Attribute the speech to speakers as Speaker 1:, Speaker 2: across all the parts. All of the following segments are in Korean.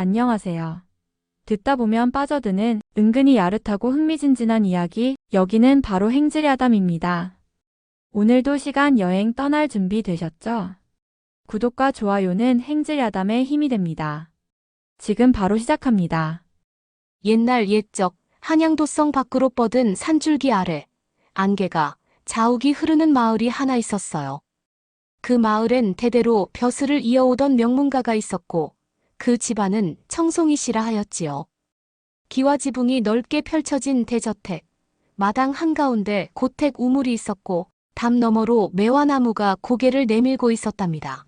Speaker 1: 안녕하세요. 듣다 보면 빠져드는 은근히 야릇하고 흥미진진한 이야기, 여기는 바로 행즈리아담입니다. 오늘도 시간 여행 떠날 준비 되셨죠? 구독과 좋아요는 행즈리아담의 힘이 됩니다. 지금 바로 시작합니다.
Speaker 2: 옛날 옛적 한양도성 밖으로 뻗은 산줄기 아래 안개가 자욱이 흐르는 마을이 하나 있었어요. 그 마을엔 대대로 벼슬을 이어오던 명문가가 있었고 그 집안은 청송이 씨라 하였지요. 기와 지붕이 넓게 펼쳐진 대저택, 마당 한가운데 고택 우물이 있었고 담 너머로 매화나무가 고개를 내밀고 있었답니다.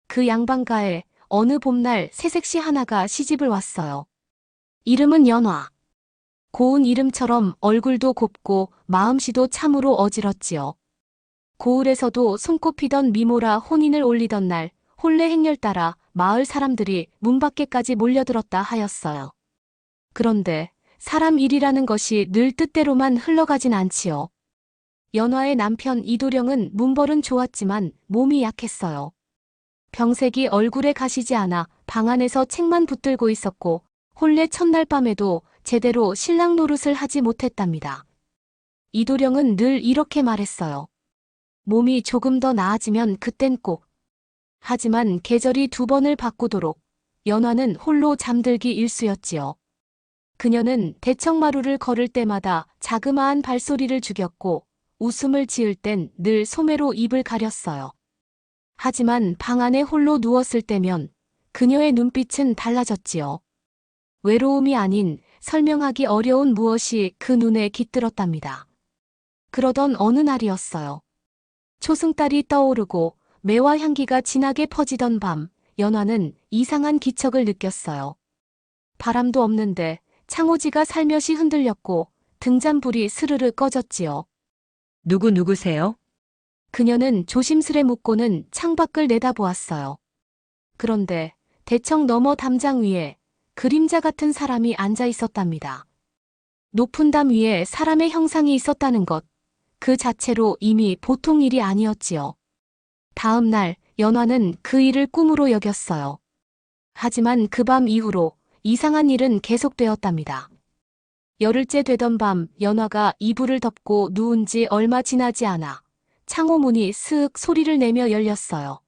Speaker 2: 그 양반가에 어느 봄날 새색시 하나가 시집을 왔어요. 이름은 연화. 고운 이름처럼 얼굴도 곱고 마음씨도 참으로 어지럽지요. 고을에서도 손꼽히던 미모라 혼인을 올리던 날 혼례 행렬 따라 마을 사람들이 문 밖에까지 몰려들었다 하였어요. 그런데 사람 일이라는 것이 늘 뜻대로만 흘러가진 않지요. 연화의 남편 이도령은 문벌은 좋았지만 몸이 약했어요. 병색이 얼굴에 가시지 않아 방 안에서 책만 붙들고 있었고 혼례 첫날 밤에도 제대로 신랑 노릇을 하지 못했답니다. 이도령은 늘 이렇게 말했어요. 몸이 조금 더 나아지면 그땐 꼭. 하지만 계절이 두 번을 바꾸도록 연화는 홀로 잠들기 일쑤였지요. 그녀는 대청마루를 걸을 때마다 자그마한 발소리를 죽였고 웃음을 지을 땐 늘 소매로 입을 가렸어요. 하지만 방 안에 홀로 누웠을 때면 그녀의 눈빛은 달라졌지요. 외로움이 아닌 설명하기 어려운 무엇이 그 눈에 깃들었답니다. 그러던 어느 날이었어요. 초승달이 떠오르고 매화 향기가 진하게 퍼지던 밤, 연화는 이상한 기척을 느꼈어요. 바람도 없는데 창호지가 살며시 흔들렸고 등잔불이 스르르 꺼졌지요.
Speaker 3: 누구세요?
Speaker 2: 그녀는 조심스레 묻고는 창밖을 내다보았어요. 그런데 대청 너머 담장 위에 그림자 같은 사람이 앉아 있었답니다. 높은 담 위에 사람의 형상이 있었다는 것, 그 자체로 이미 보통 일이 아니었지요. 다음 날 연화는 그 일을 꿈으로 여겼어요. 하지만 그 밤 이후로 이상한 일은 계속되었답니다. 열흘째 되던 밤 연화가 이불을 덮고 누운 지 얼마 지나지 않아 창호문이 스윽 소리를 내며 열렸어요.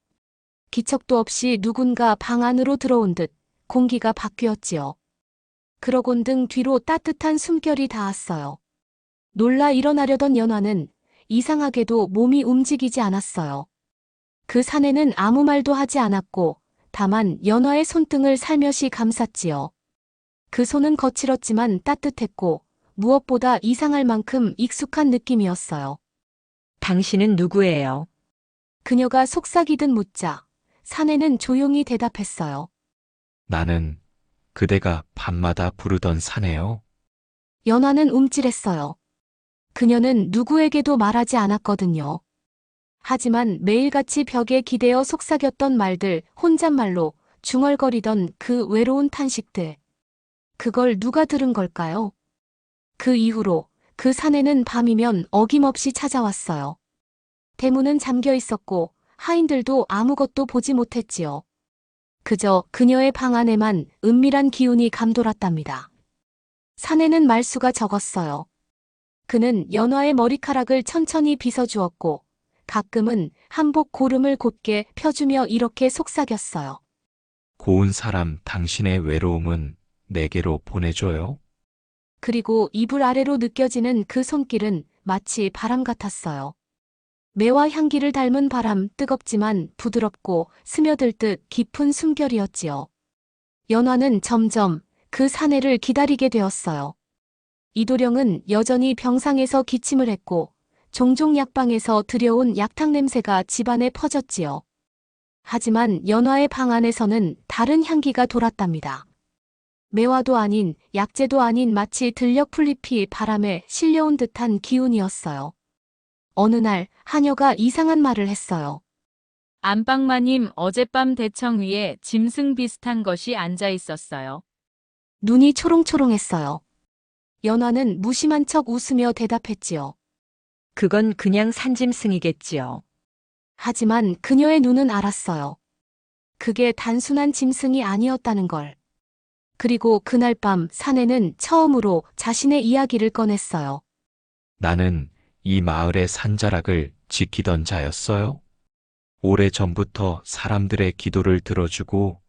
Speaker 2: 기척도 없이 누군가 방 안으로 들어온 듯 공기가 바뀌었지요. 그러곤 등 뒤로 따뜻한 숨결이 닿았어요. 놀라 일어나려던 연화는 이상하게도 몸이 움직이지 않았어요. 그 사내는 아무 말도 하지 않았고 다만 연화의 손등을 살며시 감쌌지요. 그 손은 거칠었지만 따뜻했고 무엇보다 이상할 만큼 익숙한 느낌이었어요.
Speaker 3: 당신은 누구예요?
Speaker 2: 그녀가 속삭이듯 묻자 사내는 조용히 대답했어요.
Speaker 4: 나는 그대가 밤마다 부르던 사내요.
Speaker 2: 연화는 움찔했어요. 그녀는 누구에게도 말하지 않았거든요. 하지만 매일같이 벽에 기대어 속삭였던 말들, 혼잣말로 중얼거리던 그 외로운 탄식들. 그걸 누가 들은 걸까요? 그 이후로 그 사내는 밤이면 어김없이 찾아왔어요. 대문은 잠겨 있었고 하인들도 아무것도 보지 못했지요. 그저 그녀의 방 안에만 은밀한 기운이 감돌았답니다. 사내는 말수가 적었어요. 그는 연화의 머리카락을 천천히 빗어주었고 가끔은 한복 고름을 곧게 펴주며 이렇게 속삭였어요.
Speaker 4: 고운 사람 당신의 외로움은 내게로 보내줘요.
Speaker 2: 그리고 이불 아래로 느껴지는 그 손길은 마치 바람 같았어요. 매화 향기를 닮은 바람, 뜨겁지만 부드럽고 스며들 듯 깊은 숨결이었지요. 연화는 점점 그 사내를 기다리게 되었어요. 이도령은 여전히 병상에서 기침을 했고 종종 약방에서 들여온 약탕 냄새가 집안에 퍼졌지요. 하지만 연화의 방 안에서는 다른 향기가 돌았답니다. 매화도 아닌 약재도 아닌 마치 들녘 풀잎이 바람에 실려온 듯한 기운이었어요. 어느 날 하녀가 이상한 말을 했어요.
Speaker 1: 안방마님 어젯밤 대청 위에 짐승 비슷한 것이 앉아 있었어요.
Speaker 2: 눈이 초롱초롱했어요. 연화는 무심한 척 웃으며 대답했지요.
Speaker 3: 그건 그냥 산짐승이겠지요.
Speaker 2: 하지만 그녀의 눈은 알았어요. 그게 단순한 짐승이 아니었다는 걸. 그리고 그날 밤 사내는 처음으로 자신의 이야기를 꺼냈어요.
Speaker 4: 나는 이 마을의 산자락을 지키던 자였어요. 오래전부터 사람들의 기도를 들어주고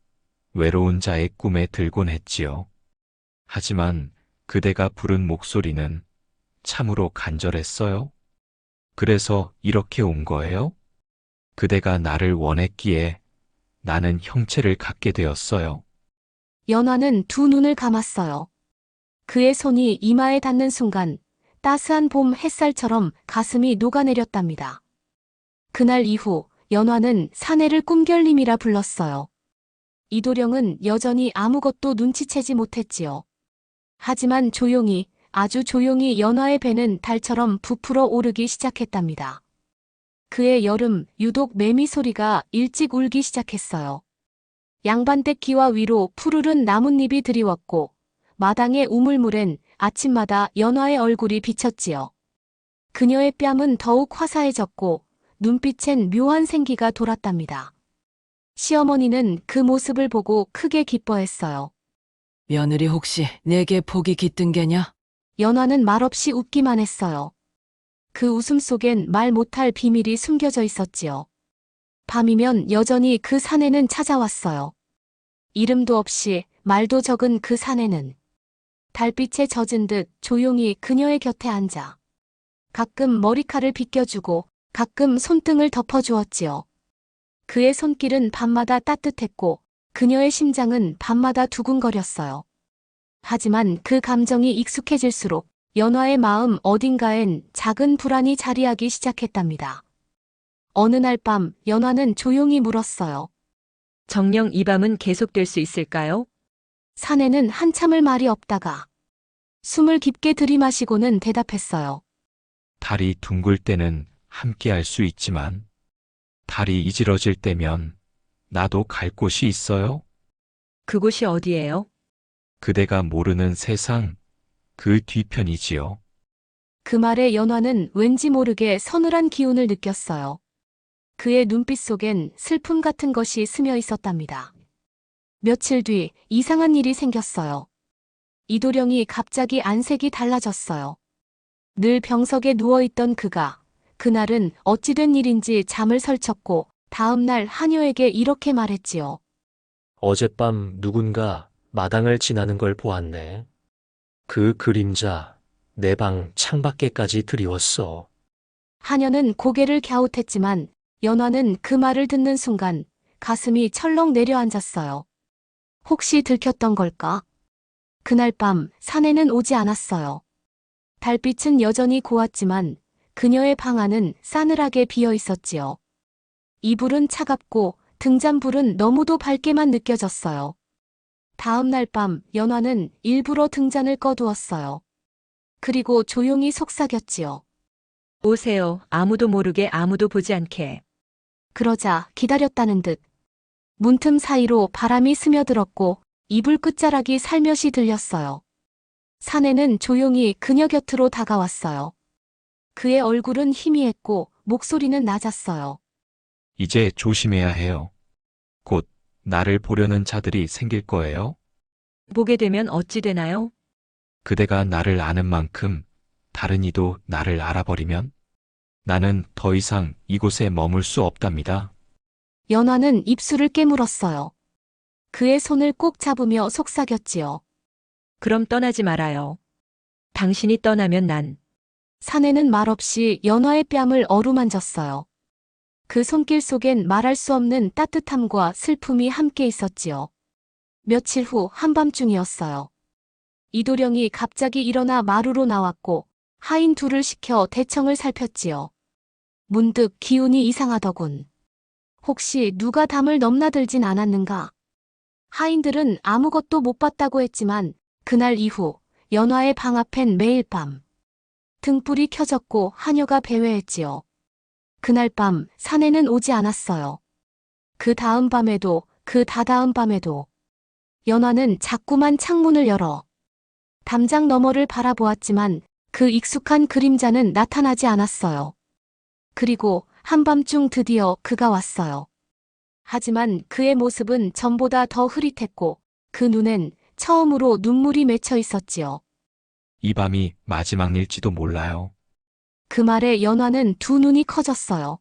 Speaker 4: 외로운 자의 꿈에 들곤 했지요. 하지만 그대가 부른 목소리는 참으로 간절했어요. 그래서 이렇게 온 거예요. 그대가 나를 원했기에 나는 형체를 갖게 되었어요.
Speaker 2: 연화는 두 눈을 감았어요. 그의 손이 이마에 닿는 순간 따스한 봄 햇살처럼 가슴이 녹아내렸답니다. 그날 이후 연화는 사내를 꿈결님이라 불렀어요. 이도령은 여전히 아무것도 눈치채지 못했지요. 하지만 조용히, 아주 조용히 연화의 배는 달처럼 부풀어 오르기 시작했답니다. 그의 여름 유독 매미 소리가 일찍 울기 시작했어요. 양반댁 기와 위로 푸르른 나뭇잎이 드리웠고 마당의 우물물엔 아침마다 연화의 얼굴이 비쳤지요. 그녀의 뺨은 더욱 화사해졌고 눈빛엔 묘한 생기가 돌았답니다. 시어머니는 그 모습을 보고 크게 기뻐했어요.
Speaker 5: 며느리 혹시 내게 복이 깃든 게냐?
Speaker 2: 연화는 말없이 웃기만 했어요. 그 웃음 속엔 말 못할 비밀이 숨겨져 있었지요. 밤이면 여전히 그 사내는 찾아왔어요. 이름도 없이 말도 적은 그 사내는 달빛에 젖은 듯 조용히 그녀의 곁에 앉아 가끔 머리칼을 빗겨주고 가끔 손등을 덮어주었지요. 그의 손길은 밤마다 따뜻했고 그녀의 심장은 밤마다 두근거렸어요. 하지만 그 감정이 익숙해질수록 연화의 마음 어딘가엔 작은 불안이 자리하기 시작했답니다. 어느 날 밤 연화는 조용히 물었어요.
Speaker 3: 정녕 이 밤은 계속될 수 있을까요?
Speaker 2: 사내는 한참을 말이 없다가 숨을 깊게 들이마시고는 대답했어요.
Speaker 4: 달이 둥글 때는 함께 할 수 있지만 달이 이지러질 때면 나도 갈 곳이 있어요.
Speaker 3: 그곳이 어디예요?
Speaker 4: 그대가 모르는 세상 그 뒤편이지요.
Speaker 2: 그 말에 연화는 왠지 모르게 서늘한 기운을 느꼈어요. 그의 눈빛 속엔 슬픔 같은 것이 스며 있었답니다. 며칠 뒤 이상한 일이 생겼어요. 이도령이 갑자기 안색이 달라졌어요. 늘 병석에 누워있던 그가 그날은 어찌된 일인지 잠을 설쳤고 다음 날 하녀에게 이렇게 말했지요.
Speaker 6: 어젯밤 누군가 마당을 지나는 걸 보았네. 그 그림자 내 방 창밖에까지 드리웠어.
Speaker 2: 하녀는 고개를 갸웃했지만 연화는 그 말을 듣는 순간 가슴이 철렁 내려앉았어요. 혹시 들켰던 걸까? 그날 밤 사내는 오지 않았어요. 달빛은 여전히 고왔지만 그녀의 방 안은 싸늘하게 비어 있었지요. 이불은 차갑고 등잔불은 너무도 밝게만 느껴졌어요. 다음 날 밤 연화는 일부러 등잔을 꺼두었어요. 그리고 조용히 속삭였지요.
Speaker 3: 오세요. 아무도 모르게 아무도 보지 않게.
Speaker 2: 그러자 기다렸다는 듯 문틈 사이로 바람이 스며들었고 이불 끝자락이 살며시 들렸어요. 사내는 조용히 그녀 곁으로 다가왔어요. 그의 얼굴은 희미했고 목소리는 낮았어요.
Speaker 4: 이제 조심해야 해요. 곧 나를 보려는 자들이 생길 거예요.
Speaker 3: 보게 되면 어찌 되나요?
Speaker 4: 그대가 나를 아는 만큼 다른 이도 나를 알아버리면 나는 더 이상 이곳에 머물 수 없답니다.
Speaker 2: 연화는 입술을 깨물었어요. 그의 손을 꼭 잡으며 속삭였지요.
Speaker 3: 그럼 떠나지 말아요. 당신이 떠나면 난
Speaker 2: 사내는 말없이 연화의 뺨을 어루만졌어요. 그 손길 속엔 말할 수 없는 따뜻함과 슬픔이 함께 있었지요. 며칠 후 한밤중이었어요. 이도령이 갑자기 일어나 마루로 나왔고 하인 둘을 시켜 대청을 살폈지요. 문득 기운이 이상하더군. 혹시 누가 담을 넘나들진 않았는가? 하인들은 아무것도 못 봤다고 했지만 그날 이후 연화의 방 앞엔 매일 밤 등불이 켜졌고 하녀가 배회했지요. 그날 밤 사내는 오지 않았어요. 그 다음 밤에도 그 다다음 밤에도 연화는 자꾸만 창문을 열어 담장 너머를 바라보았지만 그 익숙한 그림자는 나타나지 않았어요. 그리고 한밤중 드디어 그가 왔어요. 하지만 그의 모습은 전보다 더 흐릿했고 그 눈엔 처음으로 눈물이 맺혀 있었지요.
Speaker 4: 이 밤이 마지막일지도 몰라요.
Speaker 2: 그 말에 연화는 두 눈이 커졌어요.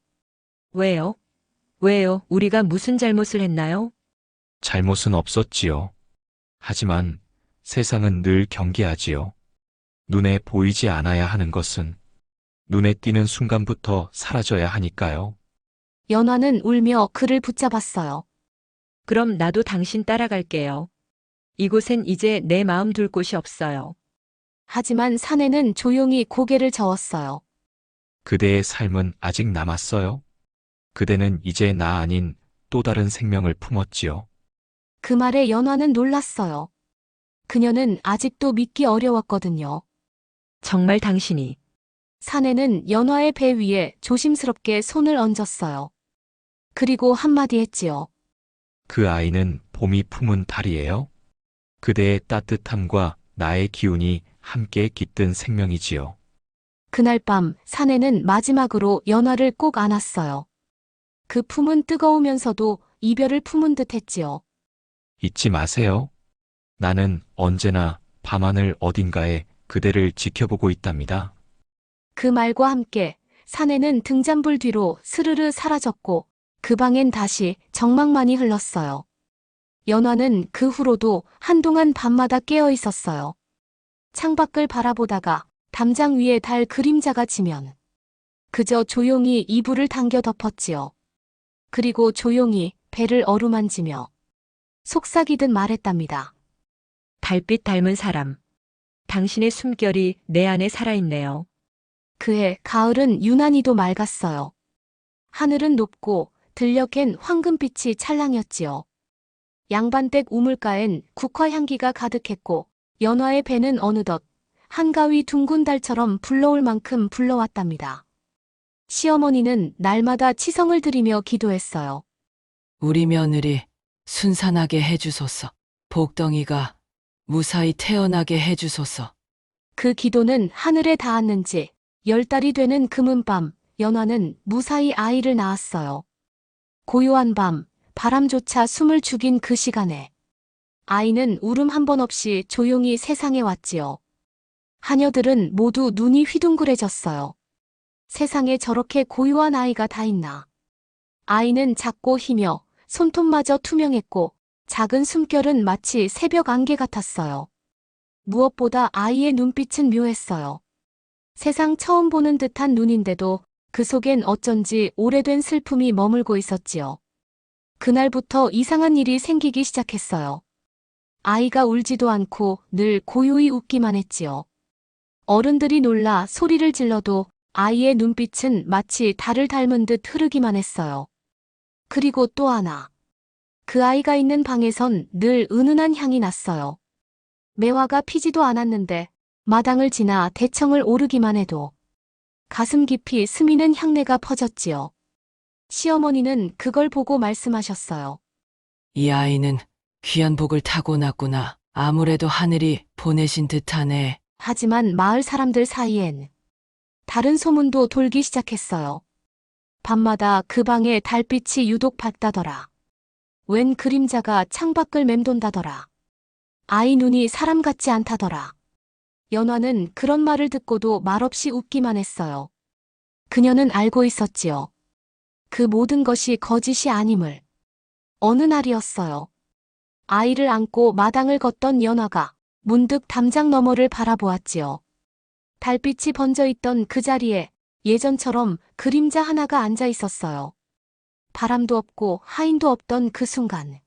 Speaker 3: 왜요? 왜요? 우리가 무슨 잘못을 했나요?
Speaker 4: 잘못은 없었지요. 하지만 세상은 늘 경계하지요. 눈에 보이지 않아야 하는 것은 눈에 띄는 순간부터 사라져야 하니까요.
Speaker 2: 연화는 울며 그를 붙잡았어요.
Speaker 3: 그럼 나도 당신 따라갈게요. 이곳엔 이제 내 마음 둘 곳이 없어요.
Speaker 2: 하지만 사내는 조용히 고개를 저었어요.
Speaker 4: 그대의 삶은 아직 남았어요. 그대는 이제 나 아닌 또 다른 생명을 품었지요.
Speaker 2: 그 말에 연화는 놀랐어요. 그녀는 아직도 믿기 어려웠거든요.
Speaker 3: 정말 당신이
Speaker 2: 사내는 연화의 배 위에 조심스럽게 손을 얹었어요. 그리고 한마디 했지요.
Speaker 4: 그 아이는 봄이 품은 달이에요. 그대의 따뜻함과 나의 기운이 함께 깃든 생명이지요.
Speaker 2: 그날 밤 사내는 마지막으로 연화를 꼭 안았어요. 그 품은 뜨거우면서도 이별을 품은 듯 했지요.
Speaker 4: 잊지 마세요. 나는 언제나 밤하늘 어딘가에 그대를 지켜보고 있답니다.
Speaker 2: 그 말과 함께 사내는 등잔불 뒤로 스르르 사라졌고 그 방엔 다시 정막만이 흘렀어요. 연화는 그 후로도 한동안 밤마다 깨어 있었어요. 창밖을 바라보다가 담장 위에 달 그림자가 지면 그저 조용히 이불을 당겨 덮었지요. 그리고 조용히 배를 어루만지며 속삭이듯 말했답니다.
Speaker 3: 달빛 닮은 사람. 당신의 숨결이 내 안에 살아있네요.
Speaker 2: 그해 가을은 유난히도 맑았어요. 하늘은 높고 들녘엔 황금빛이 찰랑이었지요. 양반댁 우물가엔 국화 향기가 가득했고 연화의 배는 어느덧 한가위 둥근 달처럼 불러올 만큼 불러왔답니다. 시어머니는 날마다 치성을 드리며 기도했어요.
Speaker 5: 우리 며느리 순산하게 해주소서. 복덩이가 무사히 태어나게 해주소서.
Speaker 2: 그 기도는 하늘에 닿았는지 10달이 되는 금은밤 연화는 무사히 아이를 낳았어요. 고요한 밤 바람조차 숨을 죽인 그 시간에 아이는 울음 한 번 없이 조용히 세상에 왔지요. 하녀들은 모두 눈이 휘둥그레졌어요. 세상에 저렇게 고요한 아이가 다 있나. 아이는 작고 희며 손톱마저 투명했고 작은 숨결은 마치 새벽 안개 같았어요. 무엇보다 아이의 눈빛은 묘했어요. 세상 처음 보는 듯한 눈인데도 그 속엔 어쩐지 오래된 슬픔이 머물고 있었지요. 그날부터 이상한 일이 생기기 시작했어요. 아이가 울지도 않고 늘 고요히 웃기만 했지요. 어른들이 놀라 소리를 질러도 아이의 눈빛은 마치 달을 닮은 듯 흐르기만 했어요. 그리고 또 하나. 그 아이가 있는 방에선 늘 은은한 향이 났어요. 매화가 피지도 않았는데 마당을 지나 대청을 오르기만 해도 가슴 깊이 스미는 향내가 퍼졌지요. 시어머니는 그걸 보고 말씀하셨어요.
Speaker 5: 이 아이는 귀한 복을 타고났구나. 아무래도 하늘이 보내신 듯하네.
Speaker 2: 하지만 마을 사람들 사이엔 다른 소문도 돌기 시작했어요. 밤마다 그 방에 달빛이 유독 밝다더라. 웬 그림자가 창밖을 맴돈다더라. 아이 눈이 사람 같지 않다더라. 연화는 그런 말을 듣고도 말없이 웃기만 했어요. 그녀는 알고 있었지요. 그 모든 것이 거짓이 아님을. 어느 날이었어요. 아이를 안고 마당을 걷던 연화가 문득 담장 너머를 바라보았지요. 달빛이 번져 있던 그 자리에 예전처럼 그림자 하나가 앉아 있었어요. 바람도 없고 하인도 없던 그 순간.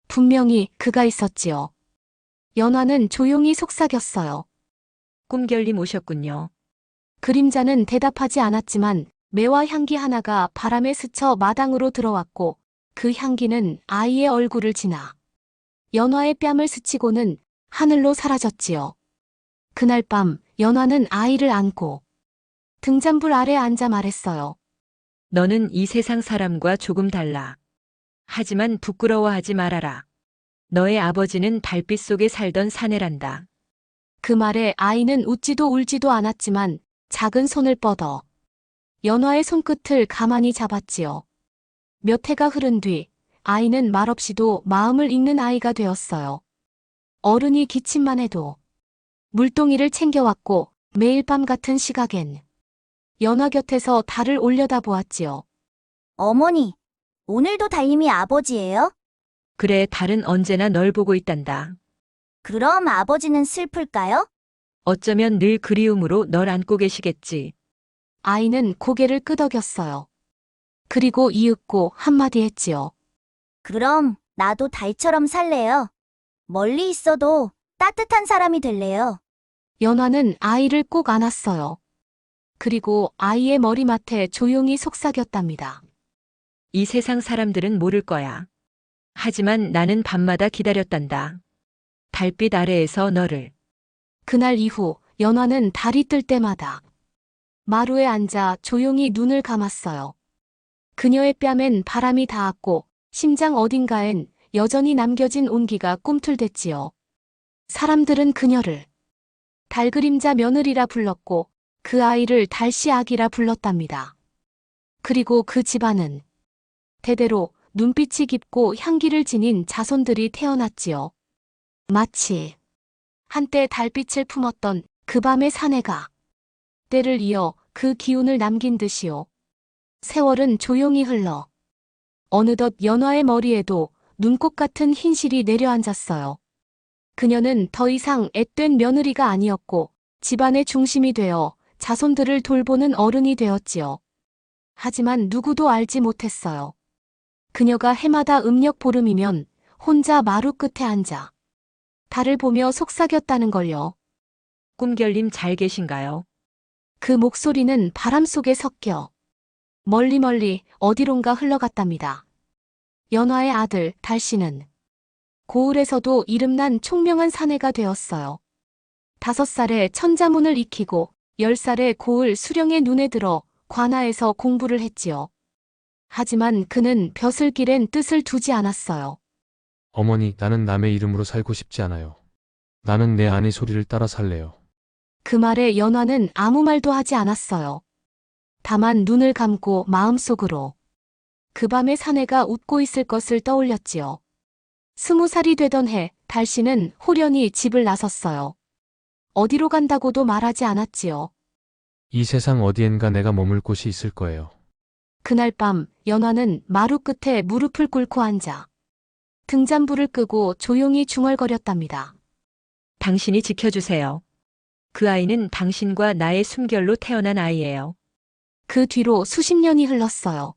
Speaker 2: 분명히 그가 있었지요. 연화는 조용히 속삭였어요.
Speaker 3: 꿈결님 오셨군요.
Speaker 2: 그림자는 대답하지 않았지만 매화 향기 하나가 바람에 스쳐 마당으로 들어왔고 그 향기는 아이의 얼굴을 지나 연화의 뺨을 스치고는 하늘로 사라졌지요. 그날 밤 연화는 아이를 안고 등잔불 아래 앉아 말했어요.
Speaker 3: 너는 이 세상 사람과 조금 달라. 하지만 부끄러워하지 말아라. 너의 아버지는 달빛 속에 살던 사내란다.
Speaker 2: 그 말에 아이는 웃지도 울지도 않았지만 작은 손을 뻗어 연화의 손끝을 가만히 잡았지요. 몇 해가 흐른 뒤 아이는 말없이도 마음을 읽는 아이가 되었어요. 어른이 기침만 해도 물동이를 챙겨왔고 매일 밤 같은 시각엔 연화 곁에서 달을 올려다보았지요.
Speaker 7: 어머니, 오늘도 달님이 아버지예요?
Speaker 3: 그래, 달은 언제나 널 보고 있단다.
Speaker 7: 그럼 아버지는 슬플까요?
Speaker 3: 어쩌면 늘 그리움으로 널 안고 계시겠지.
Speaker 2: 아이는 고개를 끄덕였어요. 그리고 이윽고 한마디 했지요.
Speaker 7: 그럼 나도 달처럼 살래요. 멀리 있어도 따뜻한 사람이 될래요.
Speaker 2: 연화는 아이를 꼭 안았어요. 그리고 아이의 머리맡에 조용히 속삭였답니다.
Speaker 3: 이 세상 사람들은 모를 거야. 하지만 나는 밤마다 기다렸단다. 달빛 아래에서 너를.
Speaker 2: 그날 이후 연화는 달이 뜰 때마다 마루에 앉아 조용히 눈을 감았어요. 그녀의 뺨엔 바람이 닿았고 심장 어딘가엔 여전히 남겨진 온기가 꿈틀댔지요. 사람들은 그녀를 달그림자 며느리라 불렀고 그 아이를 달씨 아기라 불렀답니다. 그리고 그 집안은 대대로 눈빛이 깊고 향기를 지닌 자손들이 태어났지요. 마치 한때 달빛을 품었던 그 밤의 사내가 때를 이어 그 기운을 남긴 듯이요. 세월은 조용히 흘러 어느덧 연화의 머리에도 눈꽃 같은 흰실이 내려앉았어요. 그녀는 더 이상 앳된 며느리가 아니었고 집안의 중심이 되어 자손들을 돌보는 어른이 되었지요. 하지만 누구도 알지 못했어요. 그녀가 해마다 음력 보름이면 혼자 마루 끝에 앉아 달을 보며 속삭였다는 걸요.
Speaker 3: 꿈결님 잘 계신가요?
Speaker 2: 그 목소리는 바람 속에 섞여 멀리 어디론가 흘러갔답니다. 연화의 아들 달씨는 고을에서도 이름난 총명한 사내가 되었어요. 5살에 천자문을 익히고 10살에 고을 수령의 눈에 들어 관아에서 공부를 했지요. 하지만 그는 벼슬길엔 뜻을 두지 않았어요.
Speaker 8: 어머니, 나는 남의 이름으로 살고 싶지 않아요. 나는 내 아내 소리를 따라 살래요.
Speaker 2: 그 말에 연화는 아무 말도 하지 않았어요. 다만 눈을 감고 마음속으로 그 밤의 사내가 웃고 있을 것을 떠올렸지요. 20살이 되던 해 달씨는 호련히 집을 나섰어요. 어디로 간다고도 말하지 않았지요.
Speaker 8: 이 세상 어디엔가 내가 머물 곳이 있을 거예요.
Speaker 2: 그날 밤 연화는 마루 끝에 무릎을 꿇고 앉아 등잔불을 끄고 조용히 중얼거렸답니다.
Speaker 3: 당신이 지켜주세요. 그 아이는 당신과 나의 숨결로 태어난 아이예요.
Speaker 2: 그 뒤로 수십 년이 흘렀어요.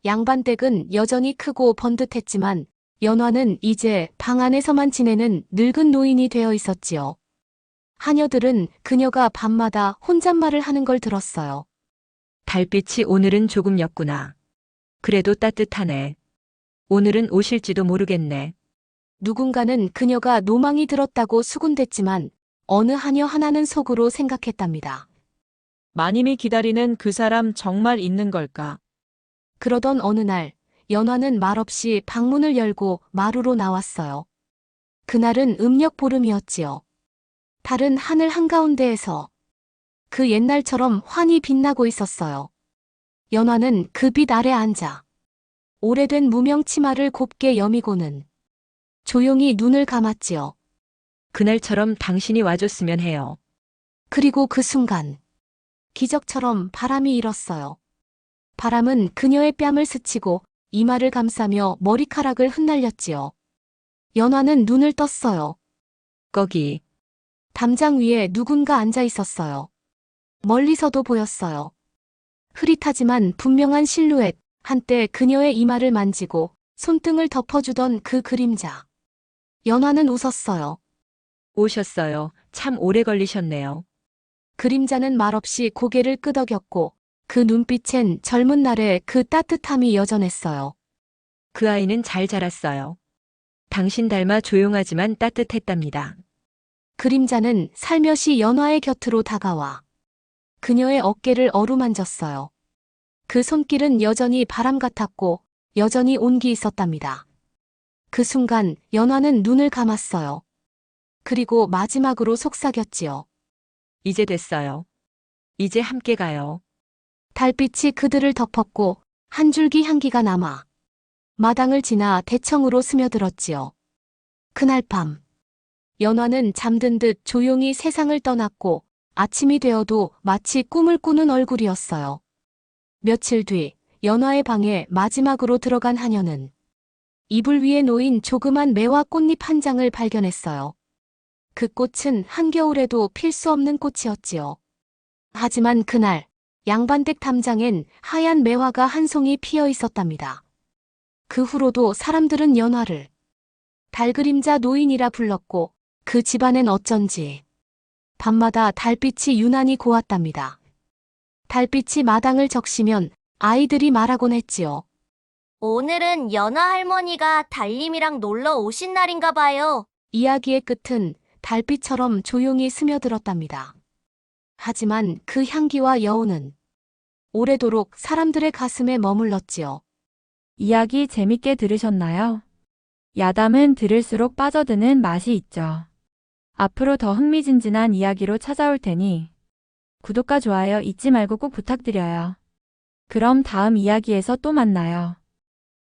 Speaker 2: 양반댁은 여전히 크고 번듯했지만 연화는 이제 방 안에서만 지내는 늙은 노인이 되어 있었지요. 하녀들은 그녀가 밤마다 혼잣말을 하는 걸 들었어요.
Speaker 3: 달빛이 오늘은 조금 였구나. 그래도 따뜻하네. 오늘은 오실지도 모르겠네.
Speaker 2: 누군가는 그녀가 노망이 들었다고 수군댔지만 어느 하녀 하나는 속으로 생각했답니다.
Speaker 9: 마님이 기다리는 그 사람 정말 있는 걸까?
Speaker 2: 그러던 어느 날 연화는 말없이 방문을 열고 마루로 나왔어요. 그날은 음력 보름이었지요. 달은 하늘 한가운데에서 그 옛날처럼 환히 빛나고 있었어요. 연화는 그 빛 아래 앉아 오래된 무명 치마를 곱게 여미고는 조용히 눈을 감았지요.
Speaker 3: 그날처럼 당신이 와줬으면 해요.
Speaker 2: 그리고 그 순간 기적처럼 바람이 일었어요. 바람은 그녀의 뺨을 스치고 이마를 감싸며 머리카락을 흩날렸지요. 연화는 눈을 떴어요.
Speaker 3: 거기.
Speaker 2: 담장 위에 누군가 앉아 있었어요. 멀리서도 보였어요. 흐릿하지만 분명한 실루엣, 한때 그녀의 이마를 만지고 손등을 덮어주던 그 그림자. 연화는 웃었어요.
Speaker 3: 오셨어요. 참 오래 걸리셨네요.
Speaker 2: 그림자는 말없이 고개를 끄덕였고 그 눈빛엔 젊은 날의 그 따뜻함이 여전했어요.
Speaker 3: 그 아이는 잘 자랐어요. 당신 닮아 조용하지만 따뜻했답니다.
Speaker 2: 그림자는 살며시 연화의 곁으로 다가와 그녀의 어깨를 어루만졌어요. 그 손길은 여전히 바람 같았고 여전히 온기 있었답니다. 그 순간 연화는 눈을 감았어요. 그리고 마지막으로 속삭였지요.
Speaker 3: 이제 됐어요. 이제 함께 가요.
Speaker 2: 달빛이 그들을 덮었고 한 줄기 향기가 남아 마당을 지나 대청으로 스며들었지요. 그날 밤 연화는 잠든 듯 조용히 세상을 떠났고 아침이 되어도 마치 꿈을 꾸는 얼굴이었어요. 며칠 뒤 연화의 방에 마지막으로 들어간 하녀는 이불 위에 놓인 조그만 매화 꽃잎 한 장을 발견했어요. 그 꽃은 한겨울에도 필 수 없는 꽃이었지요. 하지만 그날 양반댁 담장엔 하얀 매화가 한 송이 피어 있었답니다. 그 후로도 사람들은 연화를 달그림자 노인이라 불렀고 그 집안엔 어쩐지 밤마다 달빛이 유난히 고왔답니다. 달빛이 마당을 적시면 아이들이 말하곤 했지요.
Speaker 7: 오늘은 연화 할머니가 달님이랑 놀러 오신 날인가 봐요.
Speaker 2: 이야기의 끝은 달빛처럼 조용히 스며들었답니다. 하지만 그 향기와 여운은 오래도록 사람들의 가슴에 머물렀지요.
Speaker 1: 이야기 재밌게 들으셨나요? 야담은 들을수록 빠져드는 맛이 있죠. 앞으로 더 흥미진진한 이야기로 찾아올 테니 구독과 좋아요 잊지 말고 꼭 부탁드려요. 그럼 다음 이야기에서 또 만나요.